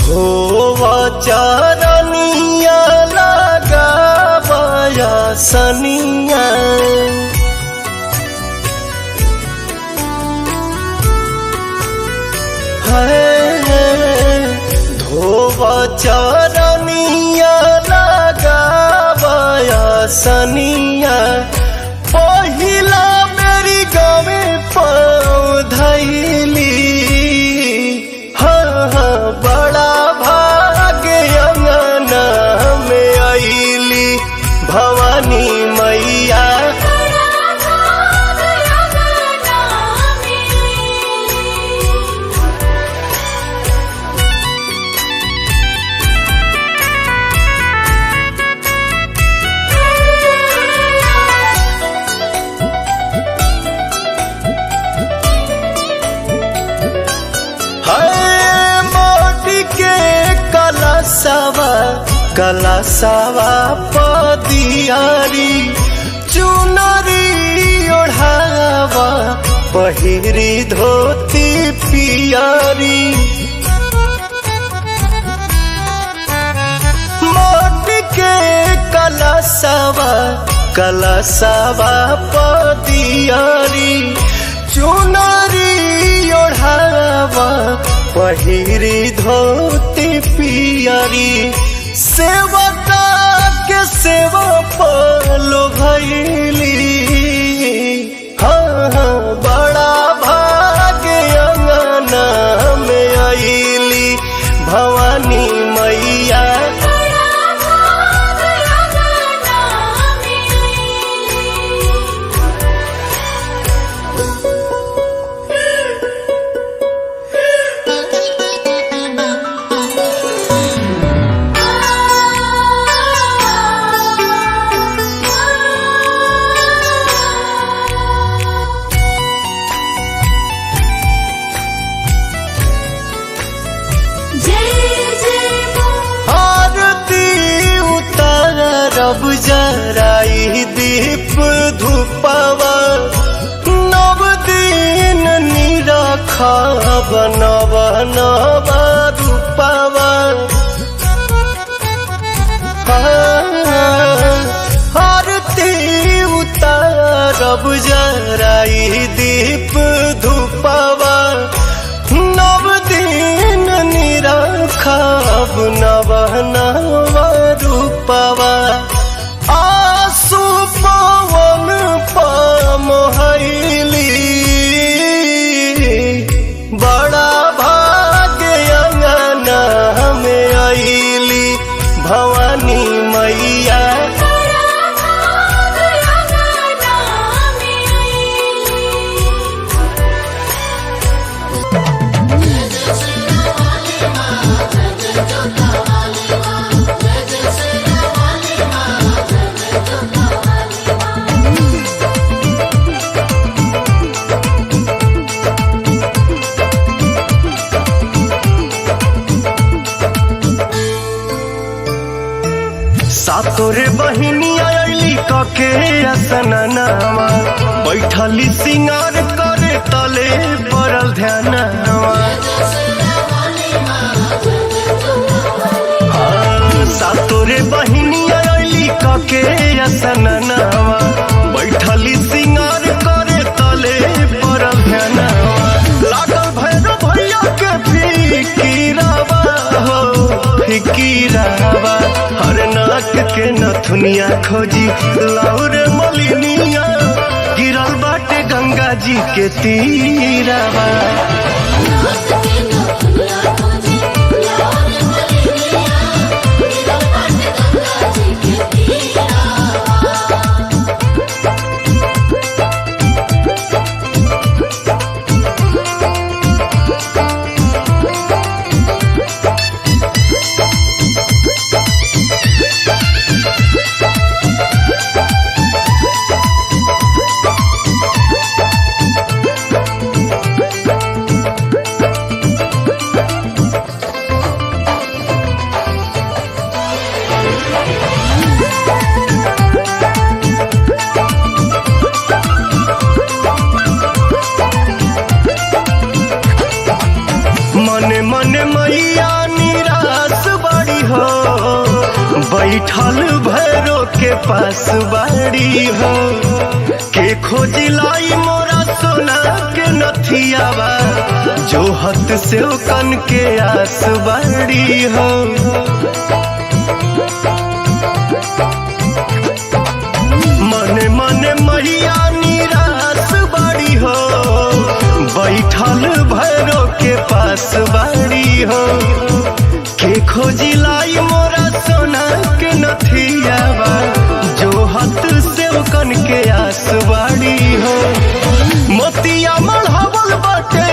धोवा चरनिया लगावया सनिया धोवा चरनिया लगावया सनिया पहिला मेरी गवे पौधैली बड़ा भाग्य अंगना में आईली भवानी मैया कलशवा पदियारी चुनरी ओढ़ावा पहिरी धोती पियारी मोटी के कलशवा पदियारी चुनरी ओढ़ावा पहिरी धोती पियारी सेवका के सेवा पालो भैली हाँ बड़ा भाग्य अंगना में आईली भवानी मैया रब जराई दीप धूपवा नव दिन निरखब नव नव रूपवा आरती उतारब जराई दीप धूपवा नव दिन निरखब नव नव रूपवा आसु पवन पमोहैली बड़ा भाग्य अंगना में आईली भवानी मैया सातोरे बहिनी आईली कके असननावा बैठली सिंगार करे तले पड़ल ध्यानवा सातोरे बहिनी आईली कके असननावा बैठली सिंगार करे तले पड़ल ध्यानवा लागल भैरव भैया के फिकीरावा हो फिकीरावा हर नाक के नथुनिया खोजी लाउर मलिनिया गिरल बाटे गंगा जी के तीरावा बैठल भैरो के पास बाड़ी हो के खोजिलाई मोरा सोना के नथियावा जो हत से कन के आस बाड़ी हो। मने मने मैया निराश बाड़ी हो बैठल भैरो के पास बाड़ी हो के खोजिलाई मोरा सोना के नथियावा जो हत से कन के आस बाड़ी हो। मोतिया मढ़ावल बाटे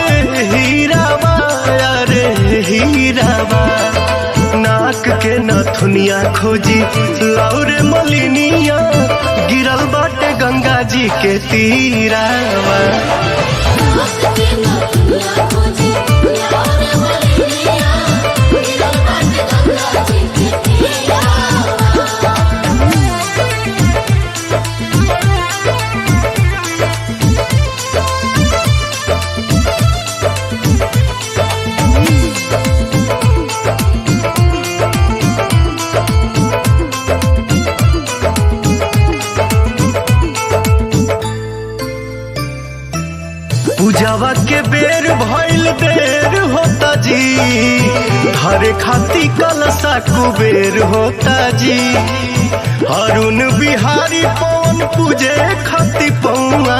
हीरावा अरे हीरावा नाक के नथुनिया खोजी लौरे मलिनिया गिरल बाटे गंगा जी के तीरावा। पूजावा के बेर भइल देर होता जी हरे खाती कलसा कुबेर होता जी। अरुण बिहारी पवन पूजे खाती पौआ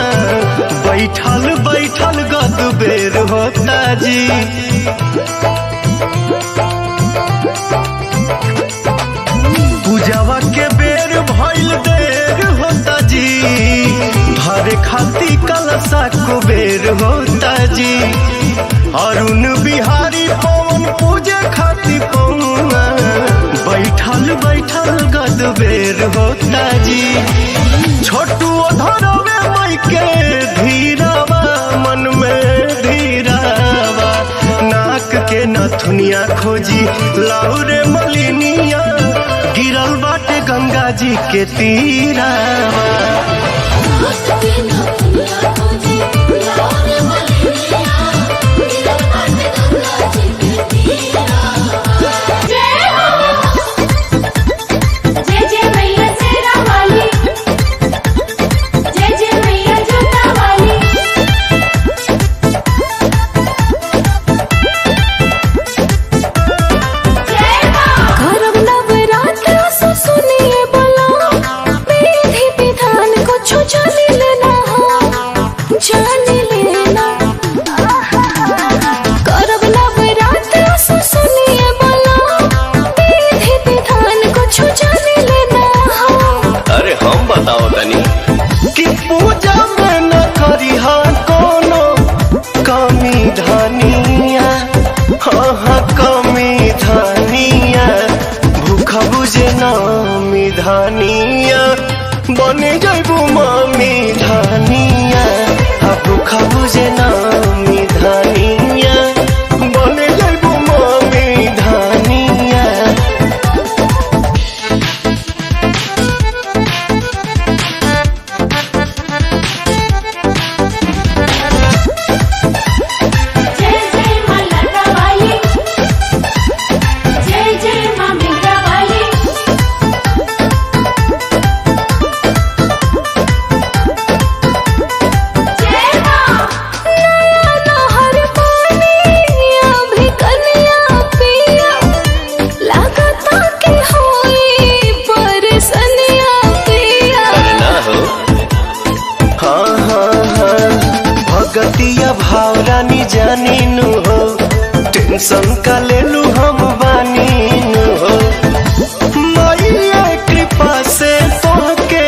बैठल बैठल गद बेर होता जी। पूजावा के बेर भइल देर होता जी हरे खाती कलसा कुबेर होता जी। अरुण बिहारी पवन पूजे खाती पौआ बैठल बैठल गद बेर होता जी। छोटू धरवे मई के धीरावा मन में धीरावा नाक के नथुनिया खोजी लाउरे मलिनिया गिरल बाटे गंगा जी के तीरावा। धानिया बने जाइबू मामी धानिया भूखा बुझे नामी धानिया बने जाइबू मामी धानिया। गतिया भावरानी जानी नु हो टेंशन का ले लू हम बानी नु हो। मैया कृपा से तोहके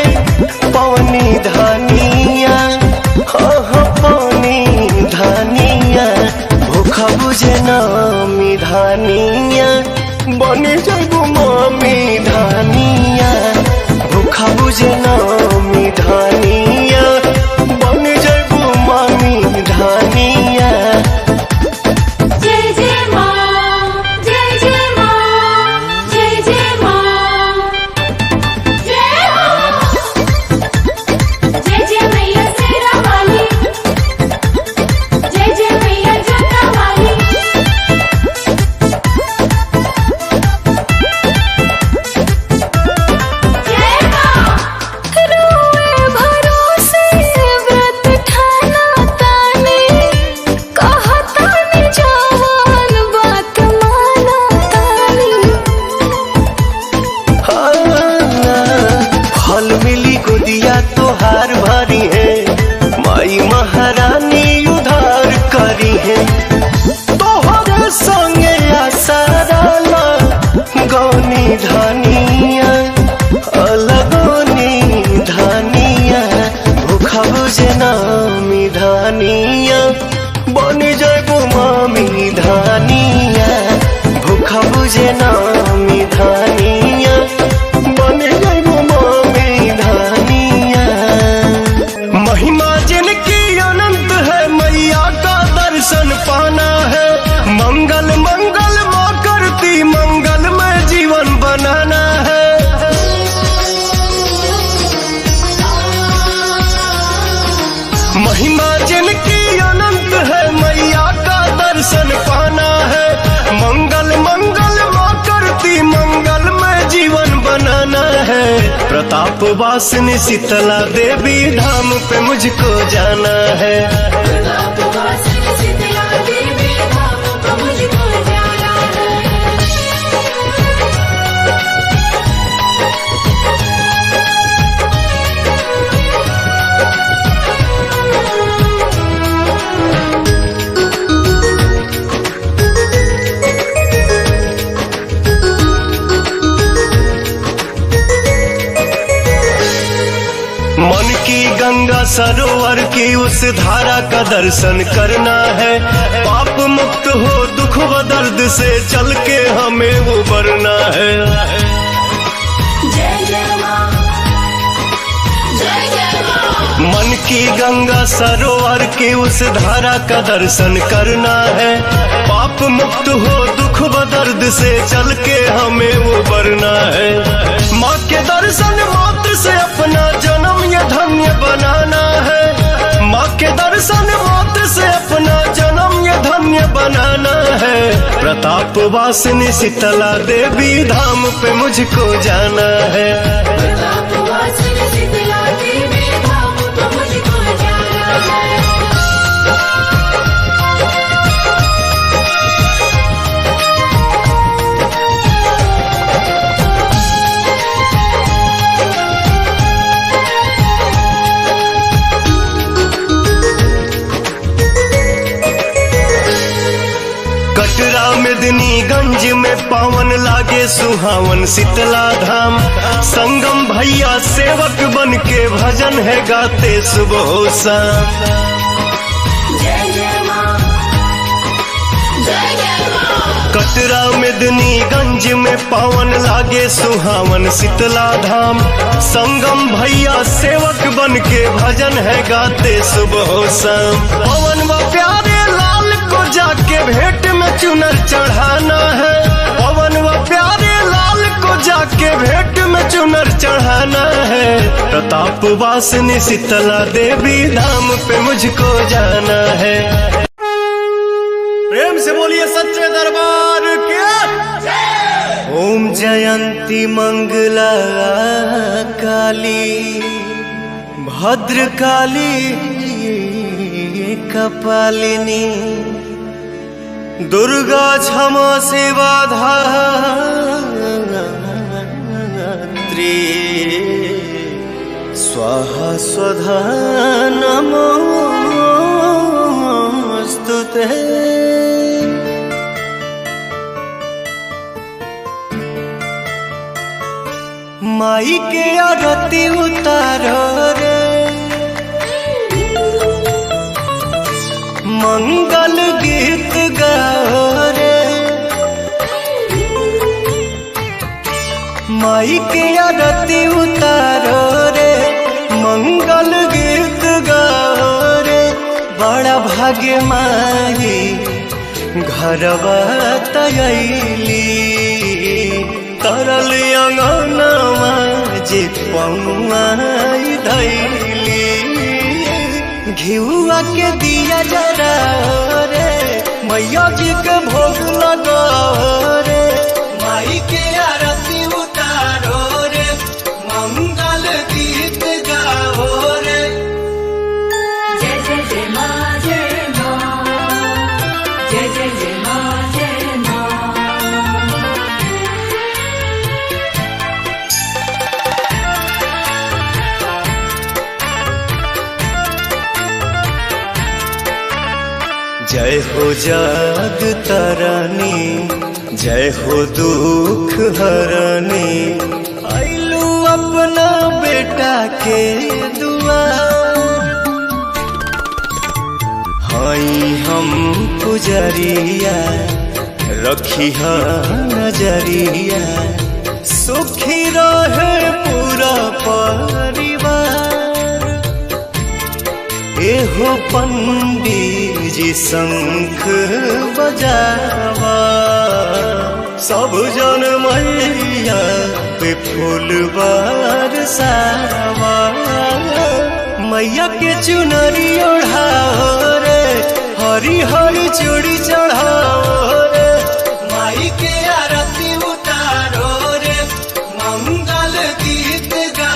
पवनी धानिया हाँ पवनी धानिया भूखा बुझे नामी धानिया बने जाइबू मामी धानिया भूखा बुझे नामी धानिया बने जाइबू मामी धानिया। जय जय माँ जय जय माँ जय जय माँ जय जय मैया शेरा वाली जय जय मैया जोता वाली। प्रताप वासिनी शीतला देवी धाम पे मुझको जाना है। प्रतापवासिनी शीतला देवी धाम को मुझको जाना है। मन की गंगा सरोवर की उस धारा का दर्शन करना है। पाप मुक्त हो दुख व दर्द से चल के हमें उबरना है। जय जय माँ, जय जय माँ। मन की गंगा सरोवर की उस धारा का दर्शन करना है। पाप मुक्त हो दुख व दर्द से चल के हमें उबरना है। माँ के दर्शन मात्र से अपना जन्म ये धन्य बनाना है। माँ के दर्शन मात्र से अपना जन्म ये धन्य बनाना है। प्रताप वासिनी शीतला देवी धाम पे मुझको जाना है। प्रतापवासिनी शीतला देवी धाम को मुझको जाना है। कटरा मेदिनीगंज में पावन लागे सुहावन शीतला धाम। संगम भैया सेवक बन के भजन है गाते सुबह शाम। जय जय माँ, जय जय माँ। कटरा मेदिनीगंज में पावन लागे सुहावन शीतला धाम। संगम भैया सेवक बन के भजन है गाते सुबह शाम। पवन व प्यारे लाल को जाके भेंट में चुनर चढ़ाना है। पवन व प्यारे लाल को जाके भेंट में चुनर चढ़ाना है। प्रताप वासिनी शीतला देवी धाम पे मुझको जाना है। प्रेम से बोलिए सच्चे दरबार के। ओम जयंती मंगला काली भद्र काली कपालिनी दुर्गा क्षमा शिवा धात्री स्वाहा स्वधा नमोस्तुते। माई के आरती उतारो रे मंगल गीत गाओ रे। माई के आरती उतारो रे मंगल गीत गाओ रे। बड़ा भाग्य माई घरवा तयली तरल अंगनवा जे पौआई धैली। घिउआ के दिया जरा रे मैया जी के भोग लगाओ रे। माई के आरती उतारो रे मंगल गीत गाओ रे। जय जय जय माँ, जय माँ। जय जय जय माँ, जय माँ। जय हो जग तरनी जय हो दुख हरनी। आइलू अपना बेटा के दुआर। हाई हम पुजरिया रखी नजरिया। सुखी रहे पूरा परिवार। एहो पंडित जी शंख बजावा। सब जन मैया पे फूल बरसावा। मैया के चुनरी ओढ़ाओ रे हरी हरी चूड़ी चढ़ाओ रे। माई के आरती उतारो रे मंगल गीत गा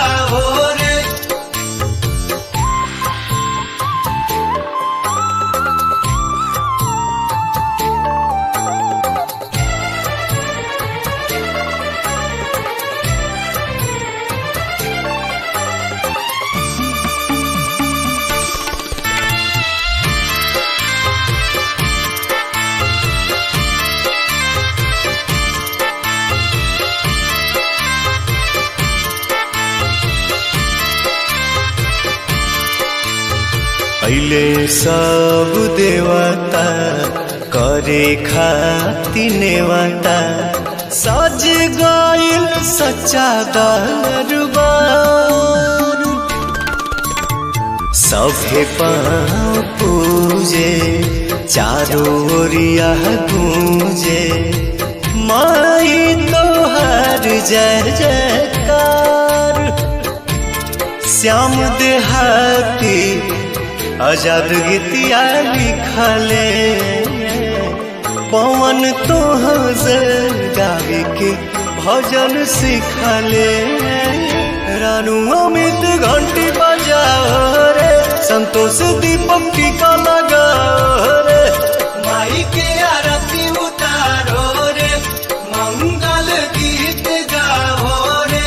अइले सब देवता करे खाती नेवता सज गइल सच्चा दरबार सभे पाँव पूजे चारों ओरिया गूंजे माई तोहर जय जयकार श्याम देहाती आजाद गीतिया लिखले पवन तोहर गावे के भजन सिखले रानू अमित घंटी बजाओ रे संतोष दीपक टीका लगाओ रे माई के आरती उतारो रे मंगल गीत गाओ रे।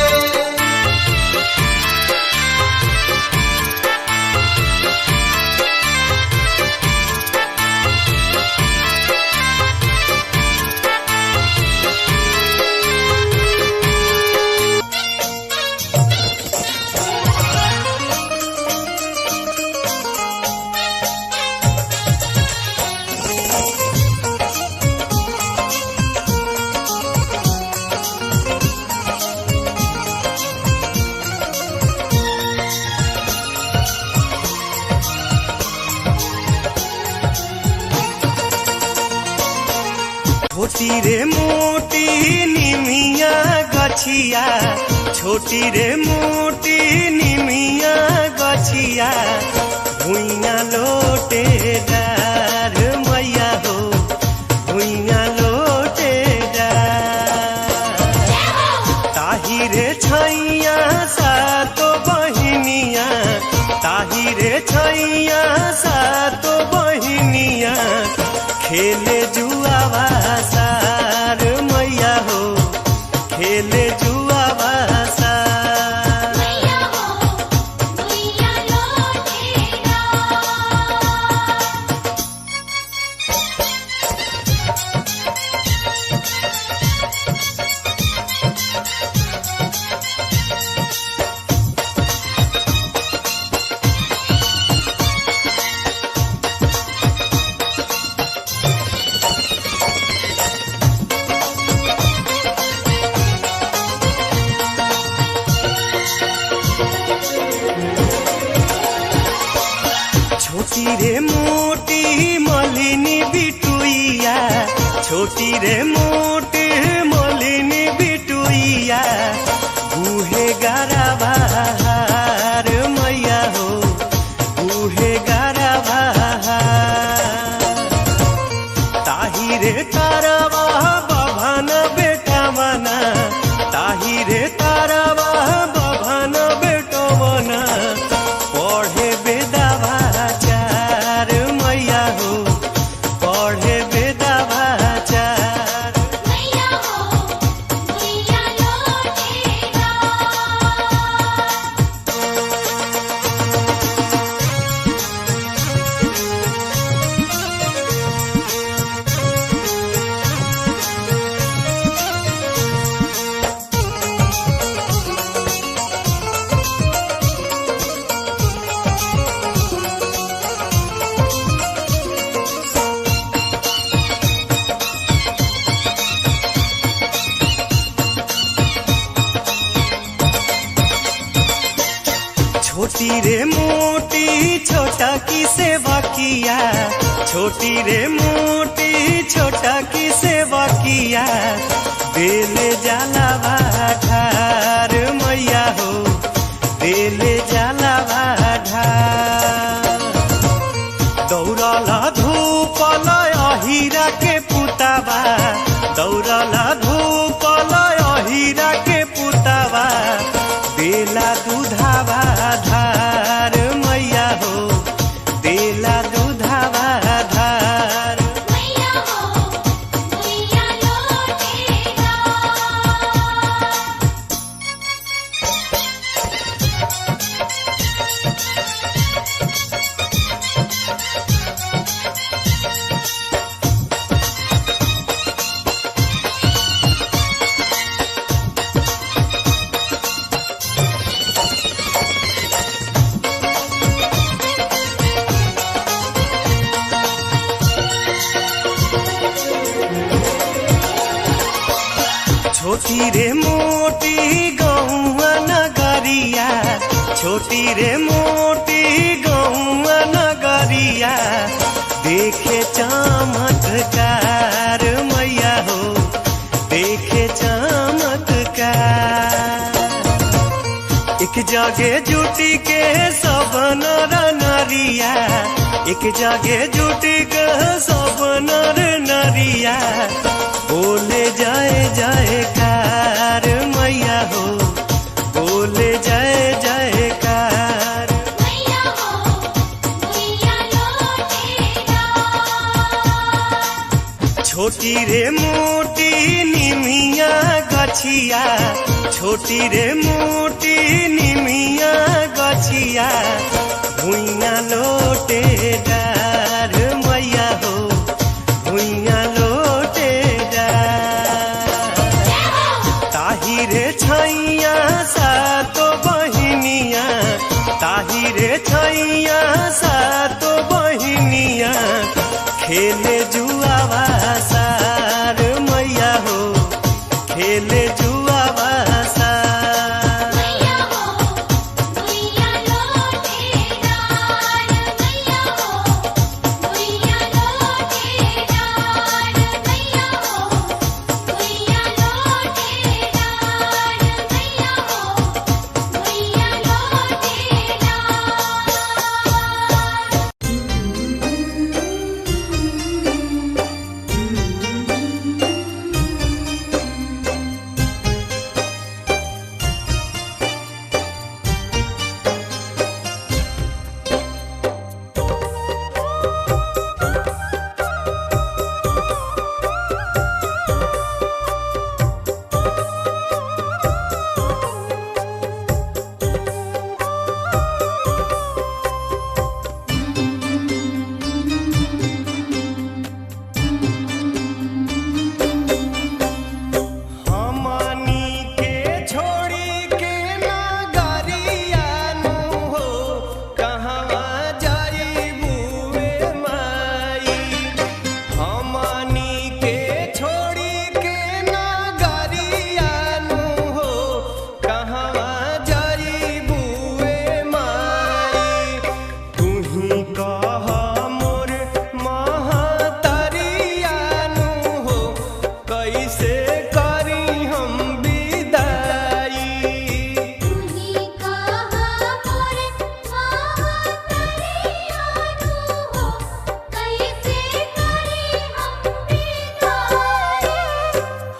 छोटी रे मोटी निमिया गछिया छोटी रे मोटी निमिया गछिया भुइया लोटे डार मैया हो भुइया लोटे डार ताही रे छैया सातो बहिनिया ताही रे छैया सातो बहिनिया खेले जुआवा सार मैया हो खेले जुआवा सार मैया हो मैया लोटेगा छोटी रे मोटी मलिनी बिटुइया छोटी रे मोटी मलिनी बिटुइया बूहे गारा बहार मैया हो बूहे गारा बहार ताही रे तारवा बभन बेटा मना ताही रे तारवा बभन बेटो मना पढ़े बेदावा चार मैया हो पढ़े बेदावा चार मैया हो मैया लोटेगा छोटी रे मोटी छोटा की सेवा किया छोटी रे मोटी छोटा की सेवा किया बेले जाला भाठार मैया हो बेले जाला भाठार दौड़ला धूपल अहिरा के पुतावा दौड़ला धूपल अहिरा के पुतावा बेला दूधावा धार मैया हो बेला दूधावा धार मैया हो मैया लोटेगा छोटी रे मोटी गौआ नगरिया, छोटी रे मोटी गौआ नगरिया, देखे चमत्कार मैया हो, देखे चमत्कार। एक जगह जुटी के सब नर नरिया, एक जगह जुटी के सब नर नरिया, बोले जय जयकार मैया हो, बोले जय जयकार। मैया हो मैया लौटेगा। छोटी रे मोटी निमिया गछिया, छोटी रे मोटी निमिया गछिया, भुइया लोटे डार मैया हो, भुइया लोटे डार। ताही रे छैया सातो बहिनिया, ताही रे छैया सातो बहिनिया, खेले जुआवा सार मैया हो, खेले जुआवा सार। मैया हो मैया लौटेगा। मैया हो मैया लौटेगा। मैया हो मैया लौटेगा। मैया हो मैया लौटेगा। हमनी के छोड़ी के नगरिया नु हो, कहवा जाइबू ए माई। हमनी के छोड़ी के नगरिया नु हो, कहवा जाइबू ए माई। तुही कह मोर महतरिया नु हो, कैसे करी हम विदाई। तुही कहा मोर महतरिया नु हो, कैसे करी हम विदाई।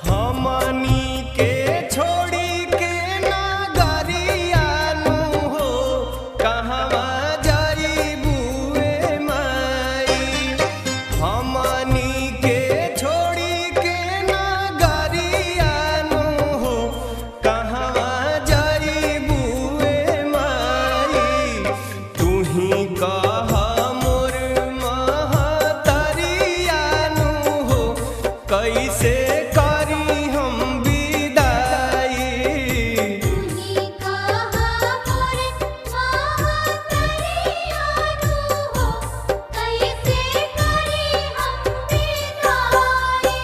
हमनी के छोड़ी के नगरिया नु हो, कहवा जाइबू ए माई। हमनी के छोड़ी के नगरिया नु हो, कहवा जाइबू ए माई। तुही कह मोर महतरिया नु हो, कैसे करी हम विदाई। तुही कहा मोर महतरिया नु हो, कैसे करी हम विदाई।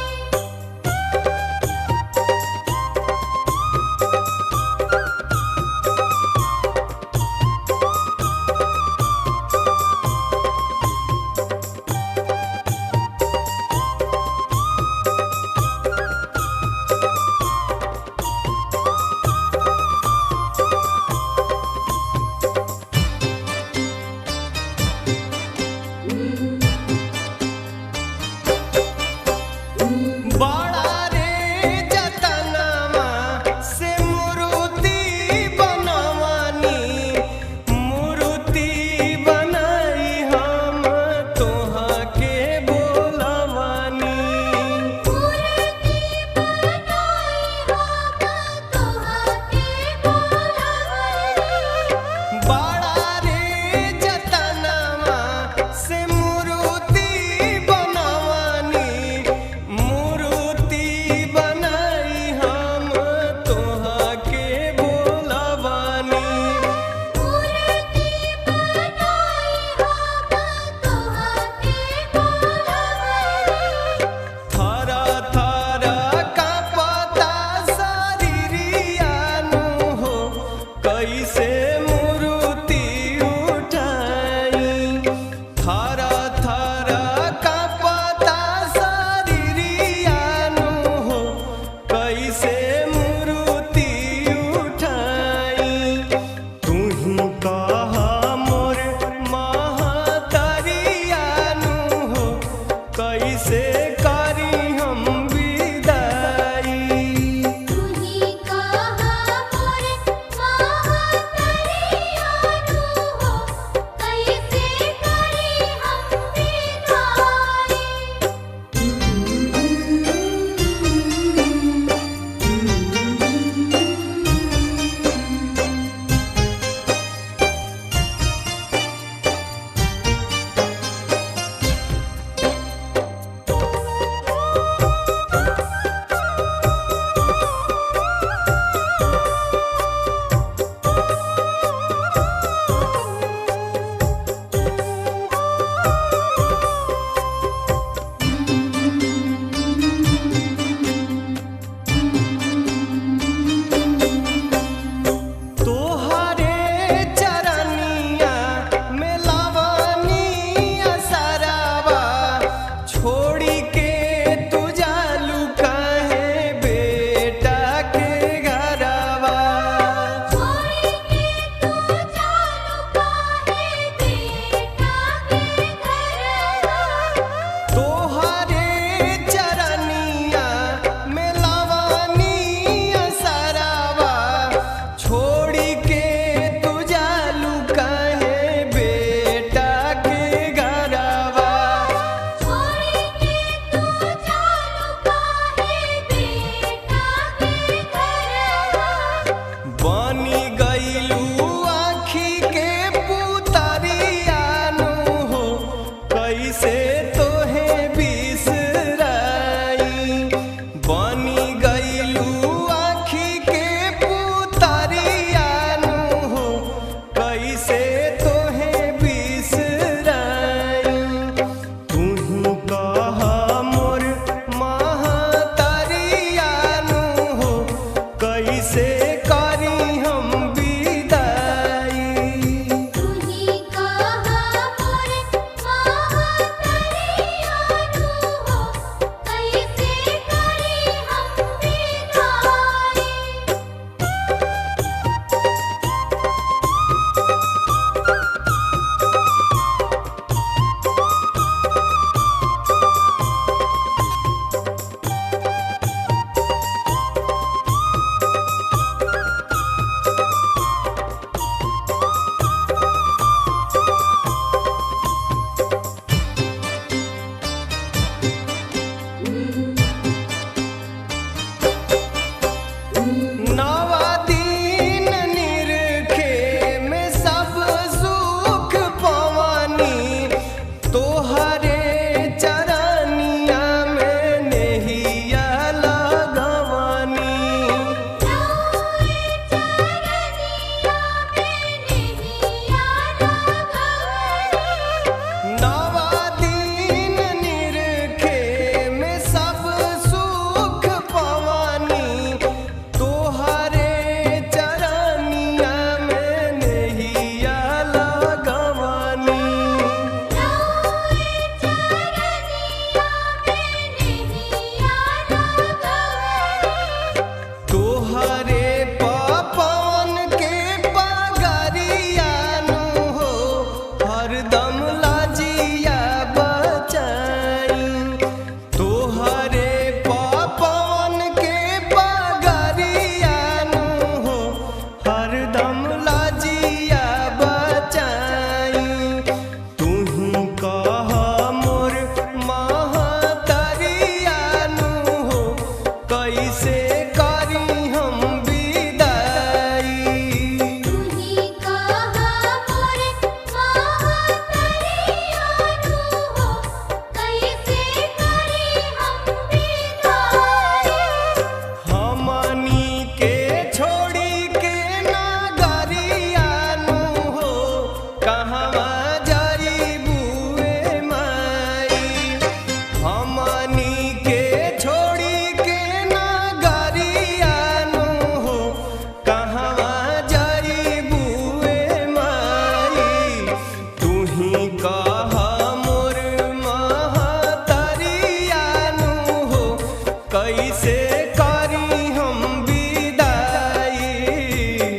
कैसे करी हम विदाई।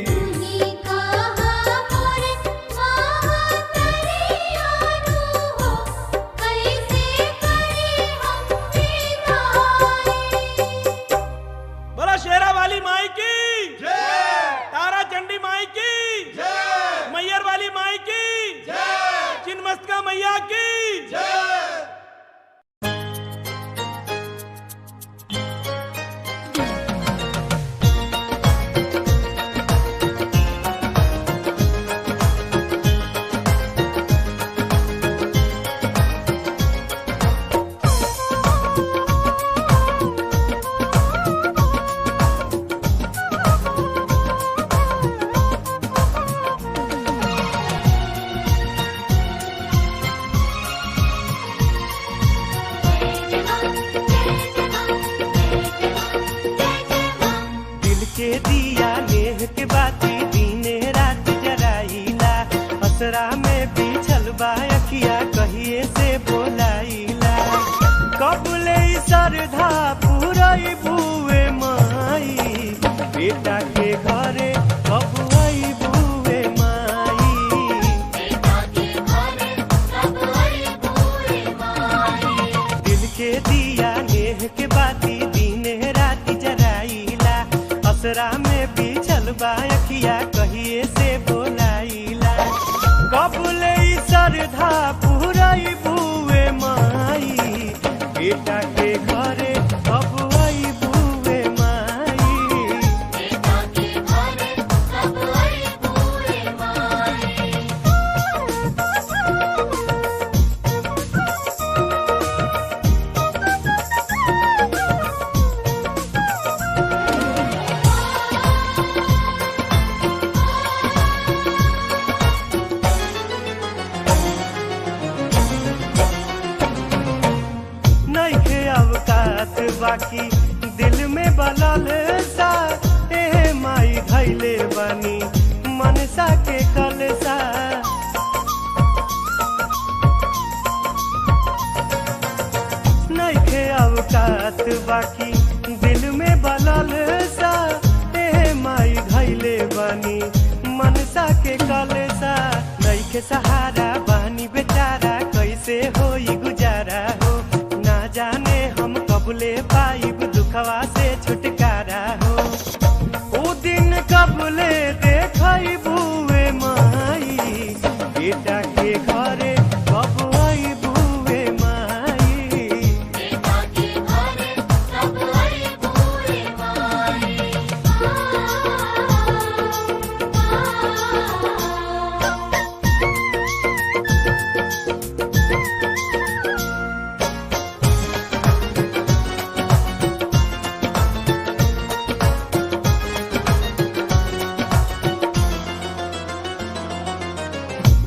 तुही कहा मोरे महतरियानु हो, कैसे करी हम विदाई। बोला शेरा वाली माई की तारा चंडी माई की मैयर वाली माई की चिन्मस्तिका मैया की। दिल के दिया नेह के बाती दीने रात जराइला, असरा में बिछल बा अखिया कहिए से बोलाइला। कबले श्रद्धा पूरई बुए माई, बेटा के घरे कब आई बुए माई। दिल के दिया नेह के बाती दीने रात जराइला, असरा में बिछल बा अखिया कहिए से बोलाइला। कबले श्रद्धा पूरई बुए माई, बेटा के घरे कब आई बुए माई। नइखे अवकात बाकी दिल में बलल सा, ए माई धैले बनी मनसा के कलसा। नइखे अवकात बाकी दिल में बलल सा, ए माई धैले बनी मनसा के कलसा। नइखे सहारा बानी बेचारा कैसे होई गुजारा हो, ना जाने हम कबले पाइब दुखवा से छुटकारा हो। ओ दिन कबले देखई बुए माई, बेटा के घरे कब आई बुए माई।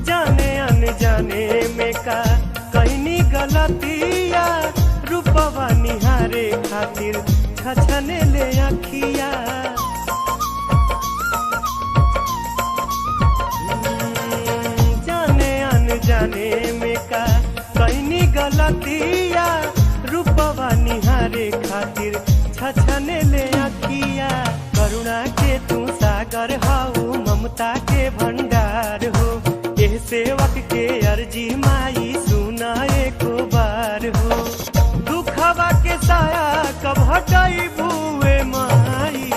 जाने अनजाने में का कहनी गलतिया, रूपवा निहारे खातिर छछने ले अखिया। जाने अनजाने में का कहनी गलतिया, रूपवा निहारे खातिर छछने ले अखिया। करुणा के तू सागर हाउ, ममता के भंडार हो, एह सेवक के अर्जी माई सुना एको बार हो। दुखवा के साया कब हटाई बुए माई,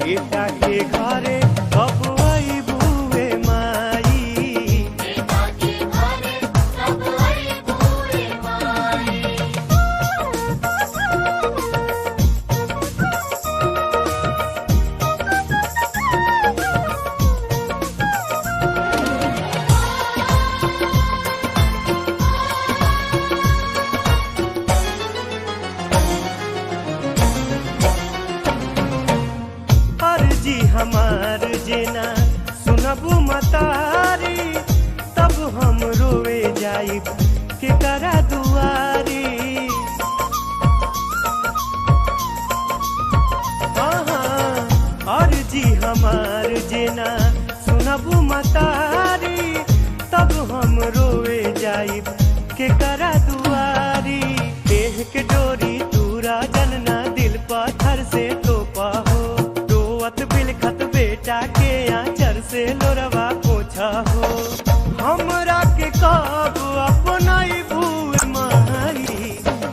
बेटा के घरे कब आई बुए माई। अर्जी हमार जेना सुनबू मतारी, तब हम रोवे जाइब के करा दुआरी। अर्जी हमार जेना सुनबू मतारी, तब हम रोवे जाइब के करा दुआरी। देह के डोरी तूरा जनना दिल पत्थर से तोपा हो, रोवत बिलखत बेटा के आंचर से लोरवा पोछा हो। हमरा के कब अपनाई भूए माई,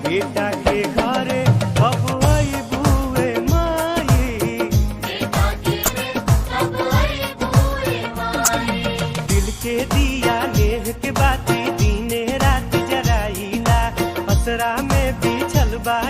बेटा के घरे अब आई भूए माई। दिल के दिया लेह के बाती दीने रात जराइला, असरा में बिछल बा